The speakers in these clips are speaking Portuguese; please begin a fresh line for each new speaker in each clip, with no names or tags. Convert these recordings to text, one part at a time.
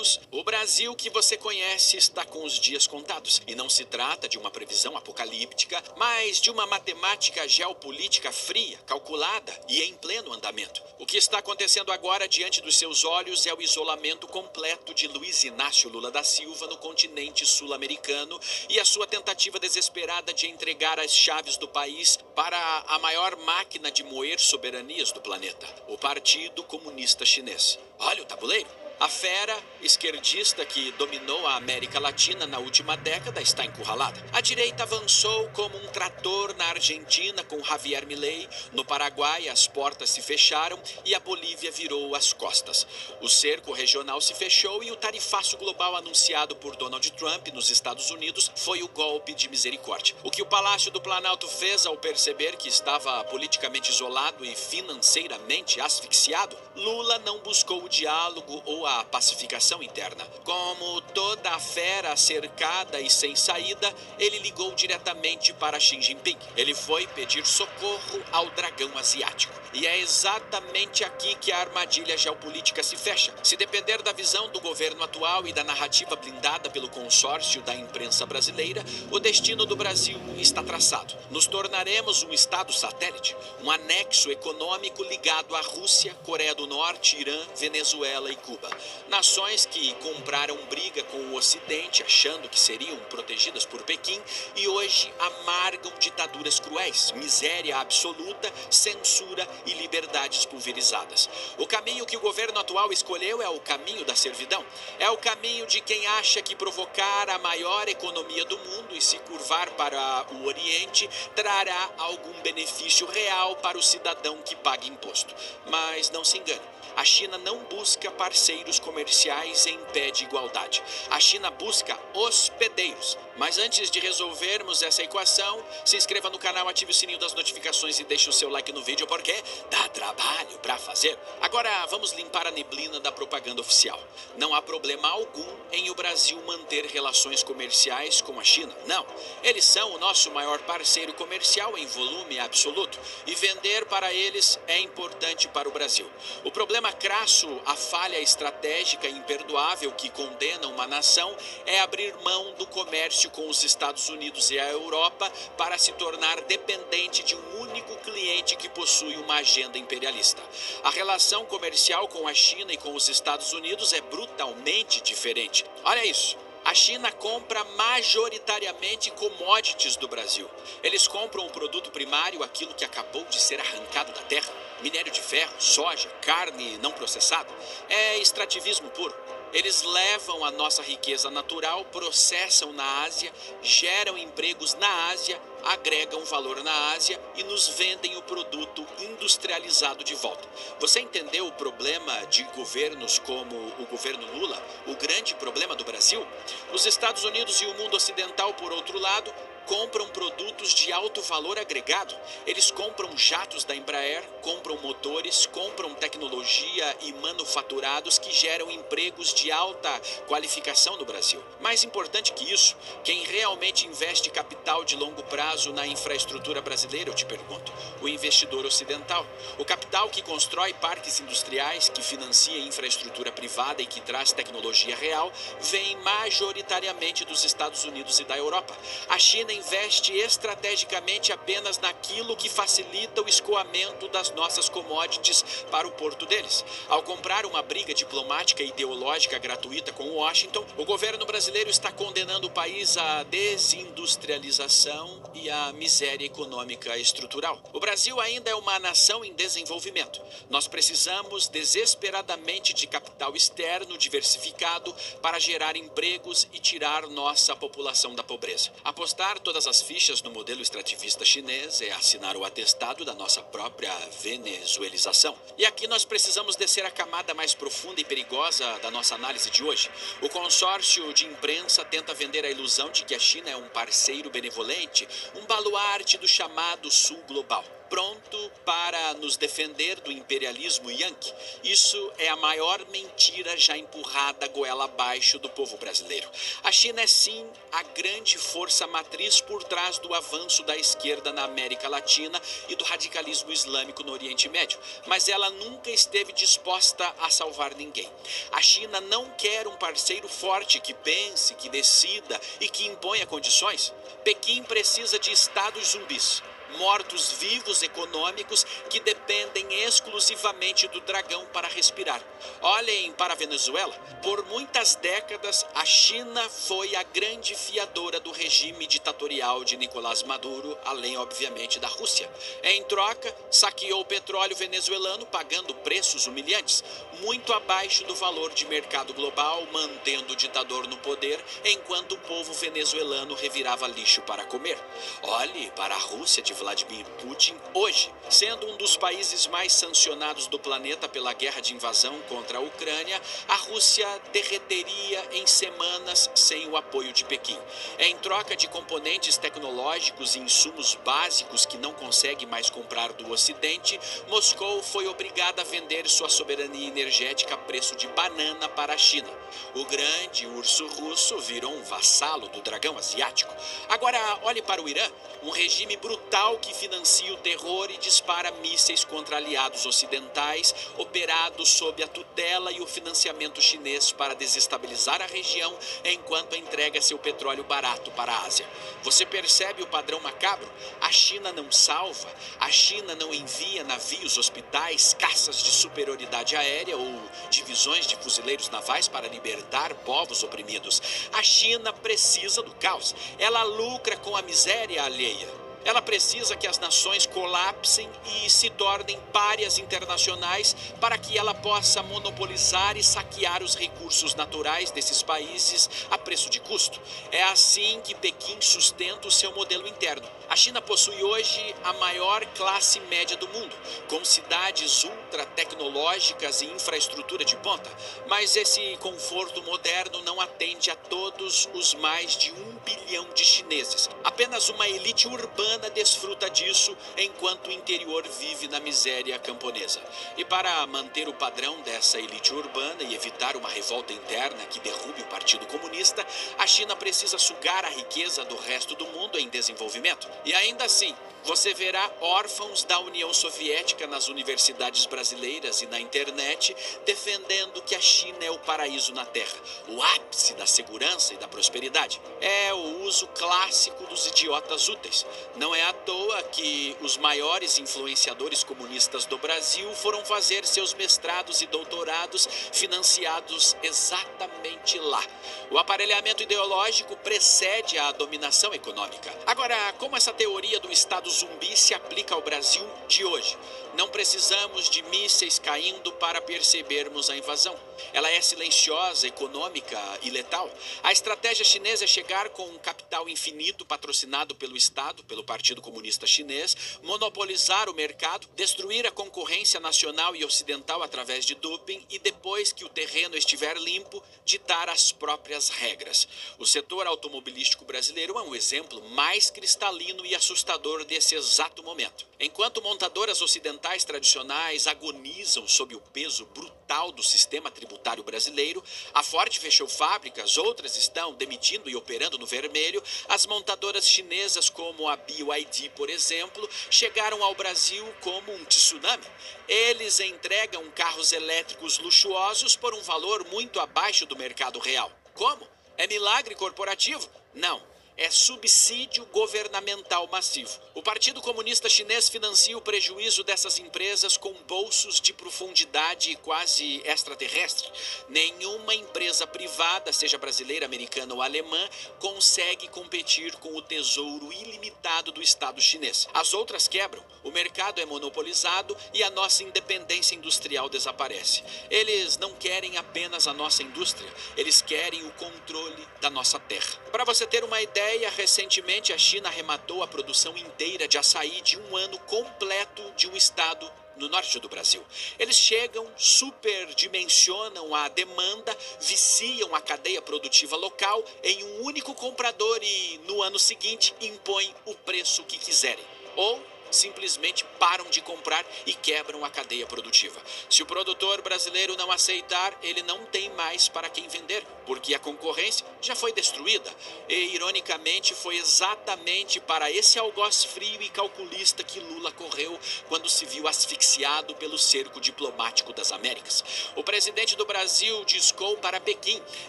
amigos, o Brasil que você conhece está com os dias contados. E não se trata de uma previsão apocalíptica, mas de uma matemática geopolítica fria, calculada e em pleno andamento. O que está acontecendo agora diante dos seus olhos é o isolamento completo de Luiz Inácio Lula da Silva no continente sul-americano e a sua tentativa desesperada de entregar as chaves do país para a maior máquina de moer soberanias do planeta, o Partido Comunista Chinês. Olha o tabuleiro. A fera esquerdista que dominou a América Latina na última década está encurralada. A direita avançou como um trator na Argentina com Javier Milei. No Paraguai, as portas se fecharam e a Bolívia virou as costas. O cerco regional se fechou e o tarifaço global anunciado por Donald Trump nos Estados Unidos foi o golpe de misericórdia. O que o Palácio do Planalto fez ao perceber que estava politicamente isolado e financeiramente asfixiado, Lula não buscou o diálogo ou a pacificação interna. Como toda a fera cercada e sem saída, ele ligou diretamente para Xi Jinping. Ele foi pedir socorro ao dragão asiático. E é exatamente aqui que a armadilha geopolítica se fecha. Se depender da visão do governo atual e da narrativa blindada pelo consórcio da imprensa brasileira, o destino do Brasil está traçado. Nos tornaremos um estado satélite, um anexo econômico ligado à Rússia, Coreia do Norte, Irã, Venezuela e Cuba. Nações que compraram briga com o Ocidente, achando que seriam protegidas por Pequim, e hoje amargam ditaduras cruéis, miséria absoluta, censura e liberdades pulverizadas. O caminho que o governo atual escolheu é o caminho da servidão. É o caminho de quem acha que provocar a maior economia do mundo e se curvar para o Oriente trará algum benefício real para o cidadão que paga imposto. Mas não se engane. A China não busca parceiros comerciais em pé de igualdade. A China busca hospedeiros. Mas antes de resolvermos essa equação, se inscreva no canal, ative o sininho das notificações e deixe o seu like no vídeo, porque dá trabalho para fazer. Agora vamos limpar a neblina da propaganda oficial. Não há problema algum em o Brasil manter relações comerciais com a China. Não. Eles são o nosso maior parceiro comercial em volume absoluto. E vender para eles é importante para o Brasil. O problema crasso, a falha estratégica e imperdoável que condena uma nação é abrir mão do comércio com os Estados Unidos e a Europa para se tornar dependente de um único cliente que possui uma agenda imperialista. A relação comercial com a China e com os Estados Unidos é brutalmente diferente. Olha isso. A China compra majoritariamente commodities do Brasil. Eles compram o produto primário, aquilo que acabou de ser arrancado da terra. Minério de ferro, soja, carne não processada. É extrativismo puro. Eles levam a nossa riqueza natural, processam na Ásia, geram empregos na Ásia, agregam valor na Ásia e nos vendem o produto industrializado de volta. Você entendeu o problema de governos como o governo Lula? O grande problema do Brasil? Os Estados Unidos e o mundo ocidental, por outro lado, compram produtos de alto valor agregado. Eles compram jatos da Embraer, compram motores, compram tecnologia e manufaturados que geram empregos de alta qualificação no Brasil. Mais importante que isso, quem realmente investe capital de longo prazo na infraestrutura brasileira, eu te pergunto, o investidor ocidental. O capital que constrói parques industriais, que financia infraestrutura privada e que traz tecnologia real, vem majoritariamente dos Estados Unidos e da Europa. A China investe estrategicamente apenas naquilo que facilita o escoamento das nossas commodities para o porto deles. Ao comprar uma briga diplomática e ideológica gratuita com Washington, o governo brasileiro está condenando o país à desindustrialização e à miséria econômica estrutural. O Brasil ainda é uma nação em desenvolvimento. Nós precisamos desesperadamente de capital externo diversificado para gerar empregos e tirar nossa população da pobreza. Apostar todas as fichas no modelo extrativista chinês é assinar o atestado da nossa própria venezuelização. E aqui nós precisamos descer a camada mais profunda e perigosa da nossa análise de hoje. O consórcio de imprensa tenta vender a ilusão de que a China é um parceiro benevolente, um baluarte do chamado Sul Global. pronto para nos defender do imperialismo yankee. Isso é a maior mentira já empurrada goela abaixo do povo brasileiro. A China é sim a grande força matriz por trás do avanço da esquerda na América Latina e do radicalismo islâmico no Oriente Médio, mas ela nunca esteve disposta a salvar ninguém. A China não quer um parceiro forte que pense, que decida e que imponha condições. Pequim precisa de estados zumbis, mortos-vivos econômicos que dependem exclusivamente do dragão para respirar. Olhem para a Venezuela. Por muitas décadas, a China foi a grande fiadora do regime ditatorial de Nicolás Maduro, além, obviamente, da Rússia. Em troca, saqueou o petróleo venezuelano pagando preços humilhantes, muito abaixo do valor de mercado global, mantendo o ditador no poder, enquanto o povo venezuelano revirava lixo para comer. Olhe para a Rússia de Vladimir Putin hoje, sendo um dos países mais sancionados do planeta pela guerra de invasão contra a Ucrânia, a Rússia derreteria em semanas sem o apoio de Pequim. Em troca de componentes tecnológicos e insumos básicos que não consegue mais comprar do Ocidente, Moscou foi obrigada a vender sua soberania energética a preço de banana para a China. O grande urso russo virou um vassalo do dragão asiático. Agora, olhe para o Irã, um regime brutal que financia o terror e dispara mísseis contra aliados ocidentais, operados sob a tutela e o financiamento chinês para desestabilizar a região, enquanto entrega seu petróleo barato para a Ásia. Você percebe o padrão macabro? A China não salva, a China não envia navios, hospitais, caças de superioridade aérea ou divisões de fuzileiros navais para libertar povos oprimidos. A China precisa do caos, ela lucra com a miséria alheia. Ela precisa que as nações colapsem e se tornem párias internacionais para que ela possa monopolizar e saquear os recursos naturais desses países a preço de custo. É assim que Pequim sustenta o seu modelo interno. A China possui hoje a maior classe média do mundo, com cidades ultra tecnológicas e infraestrutura de ponta. Mas esse conforto moderno não atende a todos os mais de 1 bilhão de chineses. Apenas uma elite urbana desfruta disso, enquanto o interior vive na miséria camponesa. E para manter o padrão dessa elite urbana e evitar uma revolta interna que derrube o Partido Comunista, a China precisa sugar a riqueza do resto do mundo em desenvolvimento. E ainda assim, você verá órfãos da União Soviética nas universidades brasileiras e na internet defendendo que a China é o paraíso na Terra, o ápice da segurança e da prosperidade. É o uso clássico dos idiotas úteis. Não é à toa que os maiores influenciadores comunistas do Brasil foram fazer seus mestrados e doutorados financiados exatamente lá. O aparelhamento ideológico precede a dominação econômica. Agora, como essa teoria do Estado zumbi se aplica ao Brasil de hoje? Não precisamos de mísseis caindo para percebermos a invasão. Ela é silenciosa, econômica e letal. A estratégia chinesa é chegar com um capital infinito patrocinado pelo Estado, pelo Partido Comunista Chinês, monopolizar o mercado, destruir a concorrência nacional e ocidental através de doping e, depois que o terreno estiver limpo, ditar as próprias regras. O setor automobilístico brasileiro é um exemplo mais cristalino e assustador desse exato momento. Enquanto montadoras ocidentais tradicionais agonizam sob o peso brutal do sistema tributário brasileiro, a Ford fechou fábricas, outras estão demitindo e operando no vermelho, as montadoras chinesas como a BYD, por exemplo, chegaram ao Brasil como um tsunami. Eles entregam carros elétricos luxuosos por um valor muito abaixo do mercado real. Como? É milagre corporativo? Não. É subsídio governamental massivo. O Partido Comunista Chinês financia o prejuízo dessas empresas com bolsos de profundidade quase extraterrestre. Nenhuma empresa privada, seja brasileira, americana ou alemã, consegue competir com o tesouro ilimitado do Estado chinês. As outras quebram, o mercado é monopolizado e a nossa independência industrial desaparece. Eles não querem apenas a nossa indústria, eles querem o controle da nossa terra. Para você ter uma ideia, recentemente a China arrematou a produção inteira de açaí de um ano completo de um estado no norte do Brasil. Eles chegam, superdimensionam a demanda, viciam a cadeia produtiva local em um único comprador e, no ano seguinte, impõem o preço que quiserem. Ou simplesmente param de comprar e quebram a cadeia produtiva. Se o produtor brasileiro não aceitar, ele não tem mais para quem vender, porque a concorrência já foi destruída. E, ironicamente, foi exatamente para esse algoz frio e calculista que Lula correu quando se viu asfixiado pelo cerco diplomático das Américas. O presidente do Brasil discou para Pequim,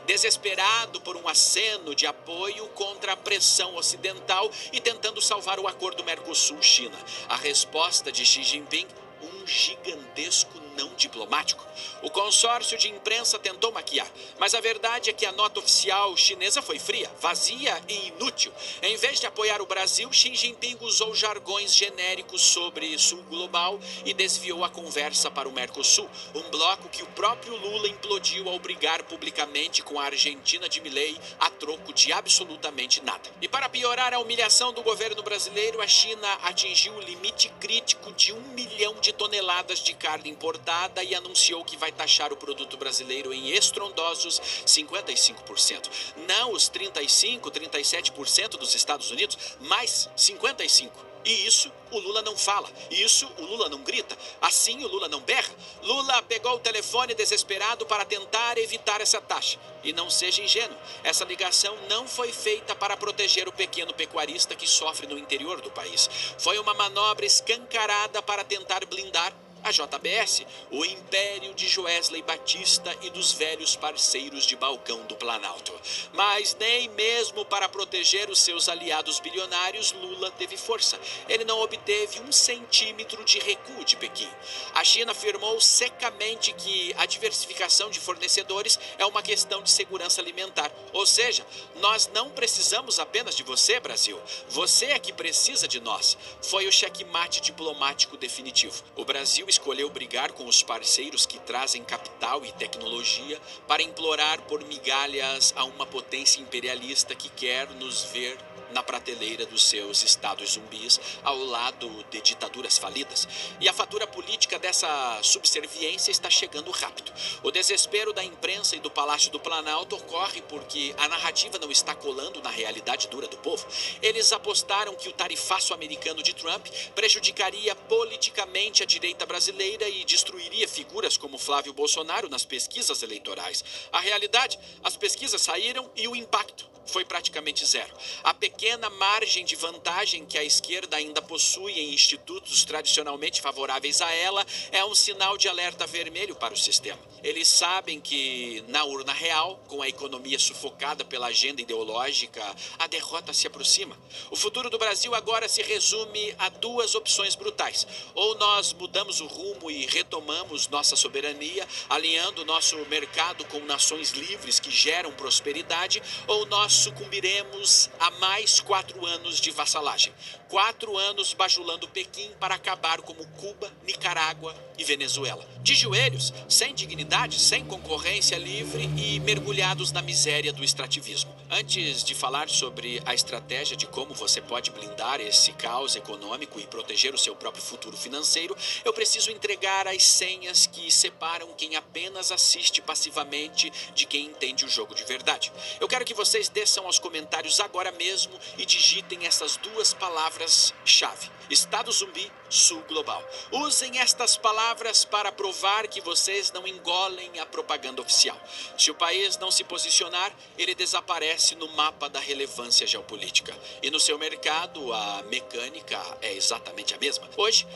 desesperado por um aceno de apoio contra a pressão ocidental e tentando salvar o acordo Mercosul-China. A resposta de Xi Jinping: um gigantesco não diplomático. O consórcio de imprensa tentou maquiar, mas a verdade é que a nota oficial chinesa foi fria, vazia e inútil. Em vez de apoiar o Brasil, Xi Jinping usou jargões genéricos sobre Sul Global e desviou a conversa para o Mercosul, um bloco que o próprio Lula implodiu ao brigar publicamente com a Argentina de Milei a troco de absolutamente nada. E para piorar a humilhação do governo brasileiro, a China atingiu o limite crítico de 1 milhão de toneladas de carne importada e anunciou que vai taxar o produto brasileiro em estrondosos 55%. Não os 35%, 37% dos Estados Unidos, mas 55%. E isso o Lula não fala, isso o Lula não grita, assim o Lula não berra. Lula pegou o telefone desesperado para tentar evitar essa taxa. E não seja ingênuo, essa ligação não foi feita para proteger o pequeno pecuarista que sofre no interior do país. Foi uma manobra escancarada para tentar blindar a JBS, o império de Joesley Batista e dos velhos parceiros de balcão do Planalto. Mas nem mesmo para proteger os seus aliados bilionários, Lula teve força. Ele não obteve 1 centímetro de recuo de Pequim. A China afirmou secamente que a diversificação de fornecedores é uma questão de segurança alimentar. Ou seja, nós não precisamos apenas de você, Brasil. Você é que precisa de nós. Foi o checkmate diplomático definitivo. O Brasil escolheu brigar com os parceiros que trazem capital e tecnologia para implorar por migalhas a uma potência imperialista que quer nos ver na prateleira dos seus estados zumbis, ao lado de ditaduras falidas. E a fatura política dessa subserviência está chegando rápido. O desespero da imprensa e do Palácio do Planalto ocorre porque a narrativa não está colando na realidade dura do povo. Eles apostaram que o tarifaço americano de Trump prejudicaria politicamente a direita brasileira e destruiria figuras como Flávio Bolsonaro nas pesquisas eleitorais. A realidade, as pesquisas saíram e o impacto foi praticamente zero. A pequena margem de vantagem que a esquerda ainda possui em institutos tradicionalmente favoráveis a ela é um sinal de alerta vermelho para o sistema. Eles sabem que, na urna real, com a economia sufocada pela agenda ideológica, a derrota se aproxima. O futuro do Brasil agora se resume a 2 opções brutais. Ou nós mudamos o rumo e retomamos nossa soberania, alinhando nosso mercado com nações livres que geram prosperidade, ou nós sucumbiremos a mais 4 anos de vassalagem. 4 anos bajulando Pequim para acabar como Cuba, Nicarágua e Venezuela. De joelhos, sem dignidade, sem concorrência livre e mergulhados na miséria do extrativismo. Antes de falar sobre a estratégia de como você pode blindar esse caos econômico e proteger o seu próprio futuro financeiro, eu preciso entregar as senhas que separam quem apenas assiste passivamente de quem entende o jogo de verdade. Eu quero que vocês desçam aos comentários agora mesmo e digitem essas 2 palavras-chave: Estado zumbi, Sul global. Usem estas palavras para provar que vocês não engolem a propaganda oficial. Se o país não se posicionar, ele desaparece no mapa da relevância geopolítica. E no seu mercado, a mecânica é exatamente a mesma. Hoje,